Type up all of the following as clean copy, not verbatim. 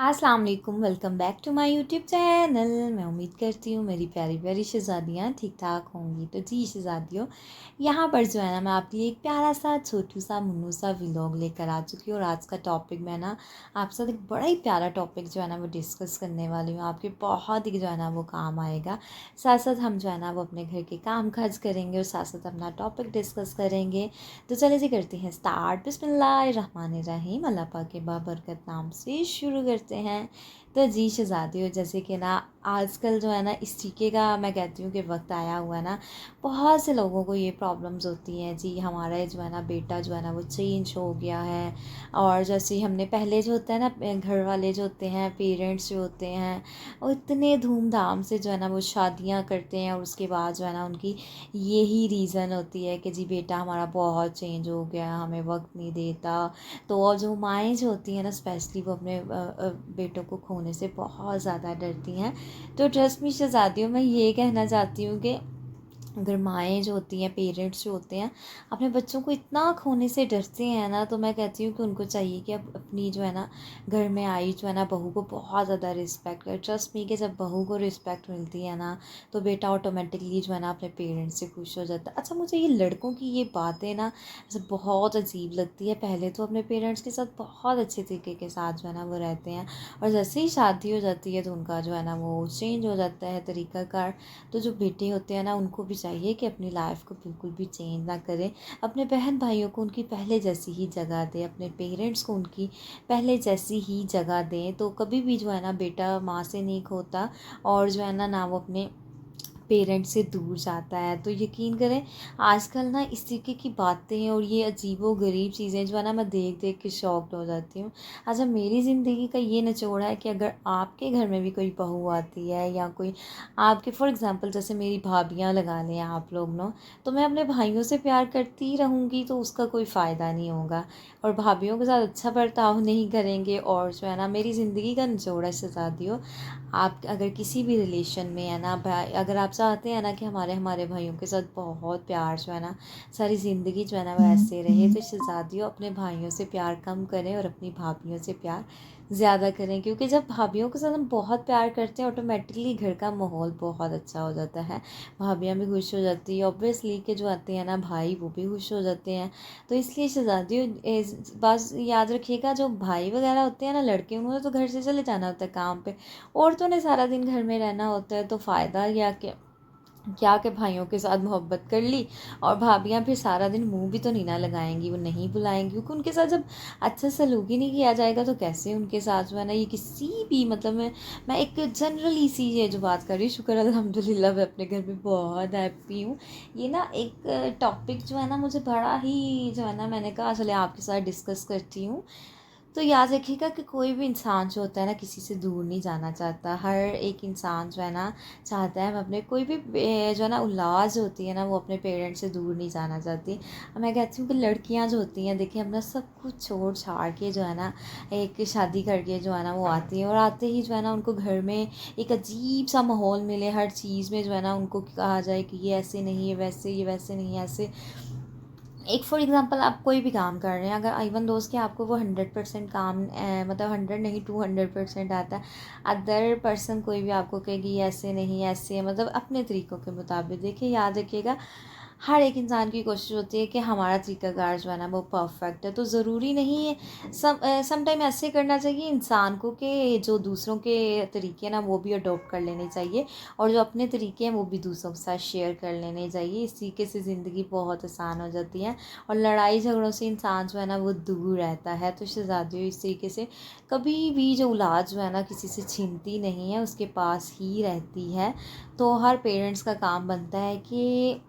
अस्सलाम वालेकुम, welcome back to my YouTube channel. मैं उम्मीद करती हूँ मेरी प्यारी प्यारी शहज़ादियाँ ठीक ठाक होंगी। तो जी शहज़ादियों, यहाँ पर जो है ना मैं आपके लिए एक प्यारा सा छोटू सा मुन्नू सा व्लॉग लेकर आ चुकी हूँ। और आज का टॉपिक मैं ना आपके साथ एक बड़ा ही प्यारा टॉपिक जो है ना वो डिस्कस करने वाली हूँ। आपके बहुत ही जो है ना वो काम आएगा। साथ साथ हम जो है ना वो अपने घर के काम काज करेंगे और साथ साथ अपना टॉपिक डिस्कस करेंगे। तो चले जी करते हैं स्टार्ट। बिस्मिल्लाहिर्रहमानिर्रहीम, अल्लाह पाक के बाबरकत नाम से शुरू करते हैं। तो जी शहज़ादियों, जैसे कि ना आजकल जो है ना इस तरीके का मैं कहती हूँ कि वक्त आया हुआ है ना, बहुत से लोगों को ये प्रॉब्लम्स होती हैं। जी हमारा जो है ना बेटा जो है ना वो चेंज हो गया है। और जैसे हमने पहले जो होता है ना घर वाले जो होते हैं, पेरेंट्स जो होते हैं, वो इतने धूमधाम से जो है ना वो शादियाँ करते हैं। और उसके बाद जो है ना उनकी यही रीज़न होती है कि जी बेटा हमारा बहुत चेंज हो गया, हमें वक्त नहीं देता। तो और जो माएँ जो होती हैं ना स्पेशली वो अपने बेटों को खोने से बहुत ज़्यादा डरती हैं। तो ट्रस्ट मी शहज़ादियों, मैं ये कहना चाहती हूँ कि अगर माएँ जो होती हैं, पेरेंट्स जो होते हैं, अपने बच्चों को इतना खोने से डरते हैं ना, तो मैं कहती हूँ कि उनको चाहिए कि अब अपनी जो है ना घर में आई जो है ना बहू को बहुत ज़्यादा रिस्पेक्ट करे। ट्रस्ट मी कि जब बहू को रिस्पेक्ट मिलती है ना, तो बेटा ऑटोमेटिकली जो है ना अपने पेरेंट्स से खुश हो जाता है। अच्छा, मुझे ये लड़कों की ये बातें ना ऐसे बहुत अजीब लगती है। पहले तो अपने पेरेंट्स के साथ बहुत अच्छे तरीके के साथ जो है ना वो रहते हैं, और जैसे ही शादी हो जाती है तो उनका जो है ना वो चेंज हो जाता है तरीक़ाकार। तो जो बेटे होते हैं ना उनको भी चाहिए कि अपनी लाइफ को बिल्कुल भी चेंज ना करें। अपने बहन भाइयों को उनकी पहले जैसी ही जगह दें, अपने पेरेंट्स को उनकी पहले जैसी ही जगह दें। तो कभी भी जो है ना बेटा माँ से नहीं खोता, और जो है ना वो अपने पेरेंट्स से दूर जाता है। तो यकीन करें, आजकल ना इस तरीके की बातें और ये अजीबो-गरीब चीज़ें जो है ना मैं देख देख के शॉक्ड हो जाती हूँ। अच्छा, मेरी ज़िंदगी का ये निचोड़ है कि अगर आपके घर में भी कोई बहू आती है या कोई आपके फॉर एग्ज़ाम्पल जैसे मेरी भाभियाँ लगा लें आप लोग ना, तो मैं अपने भाइयों से प्यार करती रहूँगी तो उसका कोई फ़ायदा नहीं होगा। और भाभियों के साथ अच्छा बर्ताव नहीं करेंगे, और जो है ना मेरी ज़िंदगी का निचोड़ है शहज़ादियों, आप अगर किसी भी रिलेशन में है ना भाई, अगर आप चाहते हैं ना कि हमारे हमारे भाइयों के साथ बहुत प्यार जो है ना सारी ज़िंदगी जो है ना वो ऐसे रहे, तो शहज़ादियों अपने भाइयों से प्यार कम करें और अपनी भाभियों से प्यार ज़्यादा करें। क्योंकि जब भाभियों के साथ हम बहुत प्यार करते हैं, ऑटोमेटिकली घर का माहौल बहुत अच्छा हो जाता है। भाभियाँ भी खुश हो जाती है, ऑब्वियसली के जो आते हैं ना भाई वो भी खुश हो जाते हैं। तो इसलिए शहज़ादियों बस याद रखिएगा, जो भाई वगैरह होते हैं ना लड़के, उन्होंने तो घर से चले जाना होता है काम पे। औरतों ने सारा दिन घर में रहना होता है, तो फ़ायदा या क्या क्या के भाइयों के साथ मोहब्बत कर ली, और भाभियाँ फिर सारा दिन मुंह भी तो नहीं ना लगाएंगी, वो नहीं बुलाएंगी, क्योंकि उनके साथ जब अच्छा सलूक ही नहीं किया जाएगा तो कैसे उनके साथ जो है ना ये किसी भी मतलब मैं एक जनरली सी ये जो बात कर रही हूँ, शुक्र अल्हम्दुलिल्लाह मैं अपने घर में बहुत हैप्पी हूँ। ये ना एक टॉपिक जो है ना मुझे बड़ा ही जो है ना मैंने कहा चले आपके साथ डिस्कस करती हूँ। तो याद रखिएगा कि कोई भी इंसान जो होता है ना किसी से दूर नहीं जाना चाहता। हर एक इंसान जो है ना चाहता है, मैं अपने कोई भी जो है ना औलाद जो होती है ना वो अपने पेरेंट्स से दूर नहीं जाना चाहती। मैं कहती हूँ कि लड़कियाँ जो होती हैं, देखिए अपना सब कुछ छोड़ छाड़ के जो है ना एक शादी करके जो है ना वो आती हैं, और आते ही जो है ना उनको घर में एक अजीब सा माहौल मिले, हर चीज़ में जो है ना उनको कहा जाए कि ये ऐसे नहीं है वैसे, ये वैसे नहीं है ऐसे। एक फॉर एग्ज़ाम्पल आप कोई भी काम कर रहे हैं, अगर इवन दोस्त कि आपको वो 100% काम मतलब 100 नहीं 200% आता है, अदर पर्सन कोई भी आपको कहेगी ऐसे नहीं ऐसे, मतलब अपने तरीक़ों के मुताबिक। देखिए याद रखिएगा, हर एक इंसान की कोशिश होती है कि हमारा तरीक़ाकार जो है ना वो परफेक्ट है। तो ज़रूरी नहीं है, सम टाइम ऐसे करना चाहिए इंसान को कि जो दूसरों के तरीके ना वो भी अडॉप्ट कर लेने चाहिए, और जो अपने तरीके हैं वो भी दूसरों के साथ शेयर कर लेने चाहिए। इस तरीके से ज़िंदगी बहुत आसान हो जाती है, और लड़ाई झगड़ों से इंसान जो है ना वो दूर रहता है। तो शहज़ादियों, इस तरीके से कभी भी जो औलाद जो है ना किसी से छिनती नहीं है, उसके पास ही रहती है। तो हर पेरेंट्स का काम बनता है कि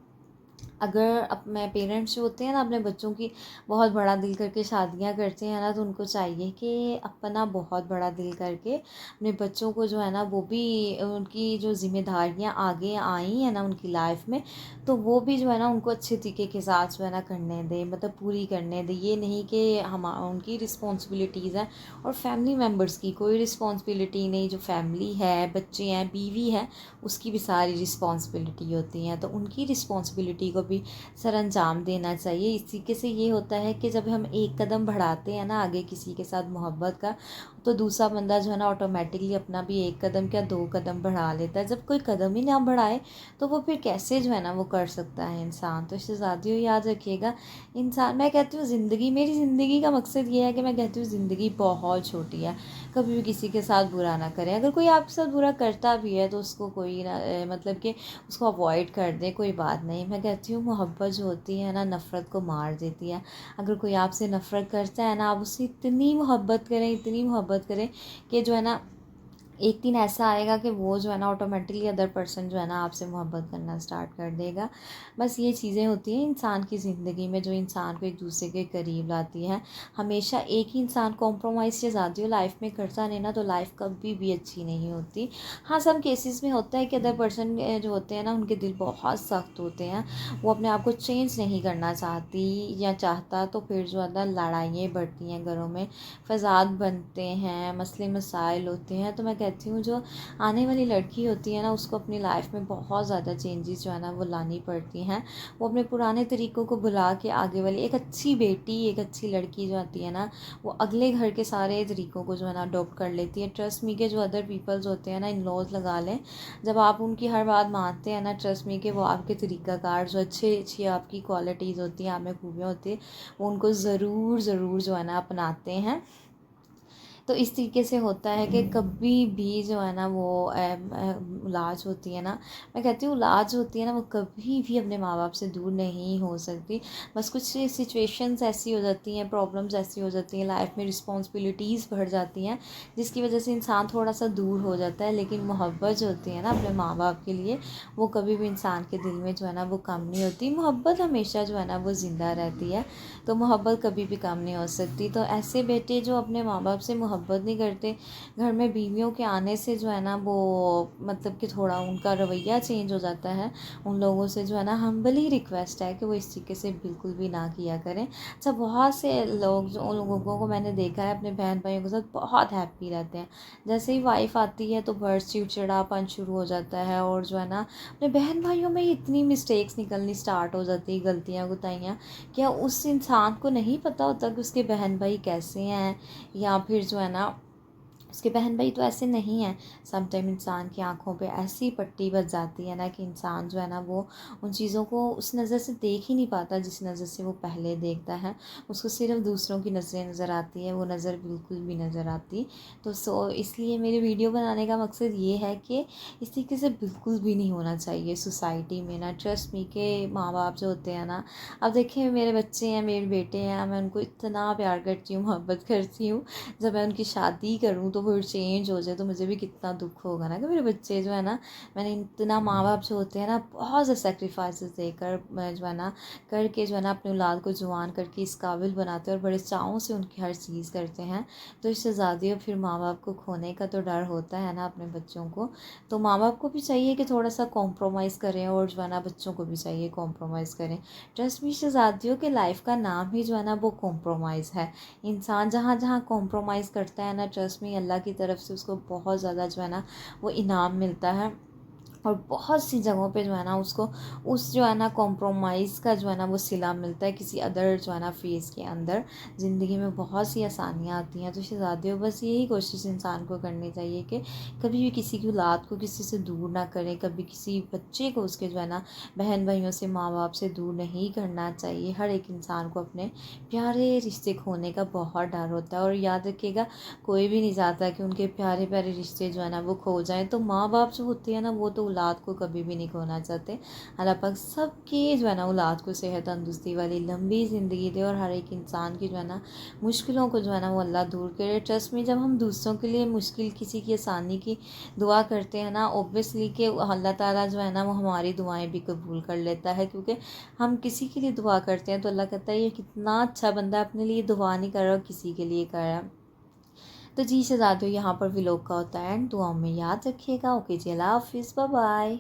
अगर अपने पेरेंट्स जो होते हैं ना अपने बच्चों की बहुत बड़ा दिल करके शादियां करते हैं ना, तो उनको चाहिए कि अपना बहुत बड़ा दिल करके अपने बच्चों को जो है ना वो भी उनकी जो जिम्मेदारियां आगे आई हैं ना उनकी लाइफ में, तो वो भी जो है ना उनको अच्छे तरीके के साथ जो है ना करने दें, मतलब पूरी करने दें। ये नहीं कि हम उनकी रिस्पॉन्सिबिलिटीज़ हैं और फैमिली मेम्बर्स की कोई रिस्पॉन्सिबिलिटी नहीं। जो फैमिली है, बच्चे हैं, बीवी है, उसकी भी सारी रिस्पॉन्सिबिलिटी होती हैं, तो उनकी रिस्पॉन्सिबिलिटी को भी सर अंजाम देना चाहिए। इस तरीके से ये होता है कि जब हम एक कदम बढ़ाते हैं ना आगे किसी के साथ मोहब्बत का, तो दूसरा बंदा जो है ना ऑटोमेटिकली अपना भी एक कदम क्या 2 कदम बढ़ा लेता है। जब कोई कदम ही ना बढ़ाए तो वो फिर कैसे जो है ना वो कर सकता है इंसान। तो शहज़ादियों याद रखिएगा, इंसान, मैं कहती हूँ ज़िंदगी, मेरी ज़िंदगी का मकसद ये है कि मैं कहती हूँ ज़िंदगी बहुत छोटी है, कभी भी किसी के साथ बुरा ना करें। अगर कोई आपके साथ बुरा करता भी है तो उसको कोई ना मतलब कि उसको अवॉइड कर दे, कोई बात नहीं। मैं कहती हूँ मोहब्बत जो होती है ना नफ़रत को मार देती है। अगर कोई आपसे नफ़रत करता है ना, आप उससे इतनी मोहब्बत करें, इतनी मोहब्बत करें कि जो है ना एक दिन ऐसा आएगा कि वो जो है ना ऑटोमेटिकली अदर पर्सन जो है ना आपसे मोहब्बत करना स्टार्ट कर देगा। बस ये चीज़ें होती हैं इंसान की ज़िंदगी में जो इंसान को एक दूसरे के करीब लाती हैं। हमेशा एक ही इंसान कॉम्प्रोमाइज़ से ज़्यादा लाइफ में करता नहीं ना तो लाइफ कभी भी अच्छी नहीं होती। हाँ, सम केसेस में होता है कि अदर पर्सन जो होते हैं ना उनके दिल बहुत सख्त होते हैं, वो अपने आप को चेंज नहीं करना चाहती या चाहता, तो फिर जो है ना लड़ाइयाँ बढ़ती हैं घरों में, फ़साद बनते हैं, मसले मसाइल होते हैं। तो मैं कहती हूँ जो आने वाली लड़की होती है ना उसको अपनी लाइफ में बहुत ज़्यादा चेंजेस जो है ना वो लानी पड़ती हैं। वो अपने पुराने तरीक़ों को भुला के आगे वाली एक अच्छी बेटी, एक अच्छी लड़की जो आती है ना वो अगले घर के सारे तरीक़ों को जो है ना अडॉप्ट कर लेती है। ट्रस्ट मी के जो अदर पीपल्स होते हैं ना, इन लॉज लगा लें, जब आप उनकी हर बात मानते हैं ना, ट्रस्ट मी के वो आपके तरीक़ाकार जो अच्छी अच्छी आपकी क्वालिटीज़ होती हैं, आप में खूबियाँ होती हैं, वो उनको ज़रूर ज़रूर जो है ना अपनाते हैं। तो इस तरीके से होता है कि कभी भी जो है ना वो औलाद होती है ना, मैं कहती हूँ औलाद होती है ना वो कभी भी अपने माँ बाप से दूर नहीं हो सकती। बस कुछ सिचुएशंस ऐसी हो जाती हैं, प्रॉब्लम्स ऐसी हो जाती हैं, लाइफ में रिस्पॉन्सिबिलिटीज़ बढ़ जाती हैं जिसकी वजह से इंसान थोड़ा सा दूर हो जाता है। लेकिन मोहब्बत जो होती है ना अपने माँ बाप के लिए, वो कभी भी इंसान के दिल में जो है ना वो कम नहीं होती। मोहब्बत हमेशा जो है ना वो ज़िंदा रहती है, तो मोहब्बत कभी भी कम नहीं हो सकती। तो ऐसे बेटे जो अपने माँ बाप से मोहब्बत नहीं करते, घर में बीवियों के आने से जो है ना वो मतलब कि थोड़ा उनका रवैया चेंज हो जाता है, उन लोगों से जो है ना हम्बली रिक्वेस्ट है कि वो इस तरीके से बिल्कुल भी ना किया करें। अच्छा, बहुत से लोग जो उन लोगों को मैंने देखा है अपने बहन भाइयों के साथ बहुत हैप्पी रहते हैं, जैसे ही वाइफ आती है तो बस चिड़चिड़ापन शुरू हो जाता है और जो है ना अपने बहन भाइयों में इतनी मिस्टेक्स निकलनी स्टार्ट हो जाती है, गलतियाँ गुताइयाँ। क्या उस इंसान को नहीं पता होता कि उसके बहन भाई कैसे हैं, या फिर जो है ना उसके बहन भाई तो ऐसे नहीं हैं। सम टाइम इंसान की आँखों पे ऐसी पट्टी बच जाती है ना कि इंसान जो है ना वो उन चीज़ों को उस नज़र से देख ही नहीं पाता जिस नज़र से वो पहले देखता है। उसको सिर्फ दूसरों की नज़रें नज़र आती है, वो नज़र बिल्कुल भी नज़र आती। तो इसलिए मेरे वीडियो बनाने का मकसद ये है कि इस तरीके से बिल्कुल भी नहीं होना चाहिए सोसाइटी में ना। ट्रस्ट मी के माँ बाप जो होते हैं ना, अब देखिए मेरे बच्चे हैं, मेरे बेटे हैं, मैं उनको इतना प्यार करती हूँ, मोहब्बत करती हूँ। जब मैं उनकी शादी करूँ तो फिर चेंज हो जाए तो मुझे भी कितना दुख होगा ना कि मेरे बच्चे जो है ना, मैंने इतना, माँ बाप जो होते हैं ना बहुत से सेक्रीफाइसेस देकर जो है ना करके जो है ना अपनी औलाद को जवान करके इस काबिल बनाते हैं और बड़े चावों से उनकी हर चीज़ करते हैं। तो इससे ज़्यादा फिर माँ बाप को खोने का तो डर होता है ना अपने बच्चों को। तो माँ बाप को भी चाहिए कि थोड़ा सा कॉम्प्रोमाइज़ करें और जो है ना बच्चों को भी चाहिए कॉम्प्रोमाइज़ करें। ट्रस्ट मी शहज़ादियों के लाइफ का नाम ही जो है ना वो कॉम्प्रोमाइज़ है। इंसान जहाँ जहाँ कॉम्प्रोमाइज़ करता है ना, ट्रस्ट मी अल्लाह की तरफ से उसको बहुत ज़्यादा जो है ना वो इनाम मिलता है। और बहुत सी जगहों पे जो है ना उसको उस जो है ना कॉम्प्रोमाइज़ का जो है ना वो सिला मिलता है किसी अदर जो है ना फेज़ के अंदर। ज़िंदगी में बहुत सी आसानियाँ आती हैं। तो शहज़ादियों बस यही कोशिश इंसान को करनी चाहिए कि कभी भी किसी की औलाद को किसी से दूर ना करें, कभी किसी बच्चे को उसके जो है ना बहन भाइयों से, माँ बाप से दूर नहीं करना चाहिए। हर एक इंसान को अपने प्यारे रिश्ते खोने का बहुत डर होता है, और याद रखिएगा कोई भी नहीं चाहता कि उनके प्यारे प्यारे रिश्ते जो है ना वो खो जाएं। तो माँ बाप जो होते हैं ना वो तो औलाद को कभी भी नहीं खोना चाहते। अल्लाह पाक सबकी जो है ना औलाद को सेहत तंदुरुस्ती वाली लंबी ज़िंदगी दे, और हर एक इंसान की जो है ना मुश्किलों को जो है ना वो अल्लाह दूर करे। ट्रस्ट में जब हम दूसरों के लिए मुश्किल, किसी की आसानी की दुआ करते हैं ना, ऑब्वियसली कि अल्लाह ताला जो है ना वो हमारी दुआएं भी कबूल कर लेता है, क्योंकि हम किसी के लिए दुआ करते हैं तो अल्लाह कहता है ये कितना अच्छा बंदा अपने लिए दुआ नहीं कर रहा, किसी के लिए कर रहा है। तो जी शहज़ादियों, यहाँ पर व्लॉग का होता है एंड दुआओं में याद रखिएगा। ओके जी, अल्लाह हाफिज़, बाय बाय।